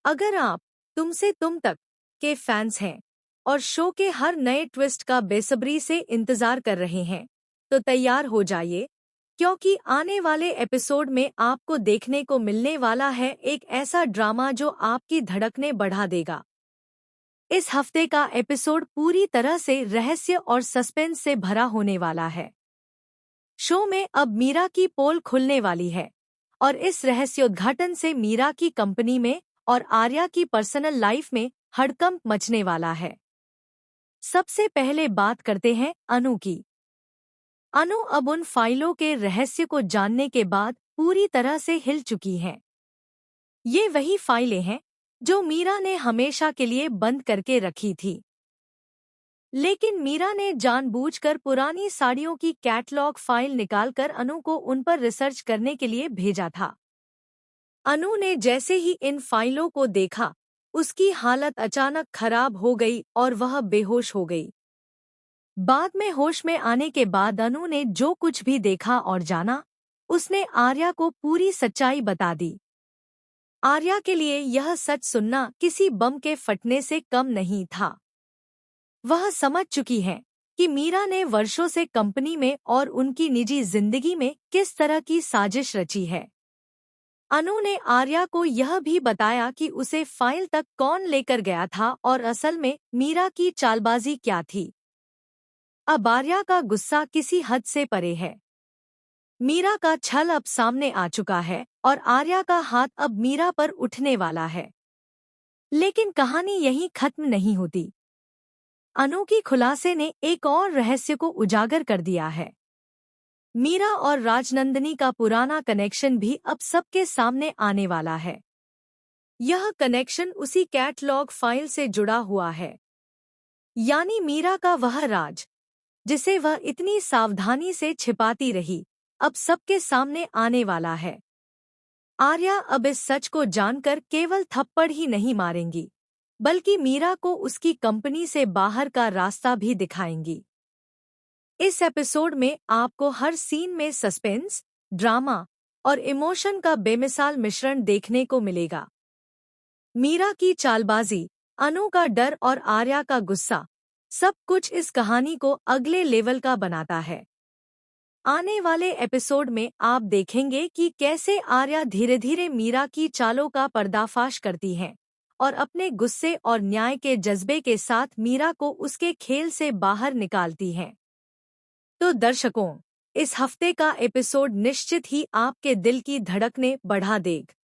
अगर आप तुमसे तुम तक के फैंस हैं और शो के हर नए ट्विस्ट का बेसब्री से इंतजार कर रहे हैं, तो तैयार हो जाइए, क्योंकि आने वाले एपिसोड में आपको देखने को मिलने वाला है एक ऐसा ड्रामा जो आपकी धड़कनें बढ़ा देगा। इस हफ्ते का एपिसोड पूरी तरह से रहस्य और सस्पेंस से भरा होने वाला है। शो में अब मीरा की पोल खुलने वाली है और इस रहस्योद्घाटन से मीरा की कंपनी में और आर्या की पर्सनल लाइफ में हड़कंप मचने वाला है। सबसे पहले बात करते हैं अनु की। अनु अब उन फाइलों के रहस्य को जानने के बाद पूरी तरह से हिल चुकी हैं। ये वही फाइलें हैं जो मीरा ने हमेशा के लिए बंद करके रखी थी। लेकिन मीरा ने जानबूझकर पुरानी साड़ियों की कैटलॉग फाइल निकालकर अनु को उन पर रिसर्च करने के लिए भेजा था। अनु ने जैसे ही इन फाइलों को देखा, उसकी हालत अचानक खराब हो गई और वह बेहोश हो गई। बाद में होश में आने के बाद अनु ने जो कुछ भी देखा और जाना, उसने आर्या को पूरी सच्चाई बता दी। आर्या के लिए यह सच सुनना किसी बम के फटने से कम नहीं था। वह समझ चुकी है कि मीरा ने वर्षों से कंपनी में और उनकी निजी जिंदगी में किस तरह की साजिश रची है। अनु ने आर्या को यह भी बताया कि उसे फाइल तक कौन लेकर गया था और असल में मीरा की चालबाजी क्या थी। अब आर्या का गुस्सा किसी हद से परे है। मीरा का छल अब सामने आ चुका है और आर्या का हाथ अब मीरा पर उठने वाला है। लेकिन कहानी यहीं खत्म नहीं होती। अनु की खुलासे ने एक और रहस्य को उजागर कर दिया है। मीरा और राजनंदिनी का पुराना कनेक्शन भी अब सबके सामने आने वाला है। यह कनेक्शन उसी कैटलॉग फाइल से जुड़ा हुआ है। यानी मीरा का वह राज, जिसे वह इतनी सावधानी से छिपाती रही, अब सबके सामने आने वाला है। आर्या अब इस सच को जानकर केवल थप्पड़ ही नहीं मारेंगी, बल्कि मीरा को उसकी कंपनी से बाहर का रास्ता भी दिखाएंगी। इस एपिसोड में आपको हर सीन में सस्पेंस, ड्रामा और इमोशन का बेमिसाल मिश्रण देखने को मिलेगा। मीरा की चालबाजी, अनु का डर और आर्या का गुस्सा, सब कुछ इस कहानी को अगले लेवल का बनाता है। आने वाले एपिसोड में आप देखेंगे कि कैसे आर्या धीरे धीरे मीरा की चालों का पर्दाफाश करती है और अपने गुस्से और न्याय के जज्बे के साथ मीरा को उसके खेल से बाहर निकालती हैं। तो दर्शकों, इस हफ्ते का एपिसोड निश्चित ही आपके दिल की धड़कनें बढ़ा देगा।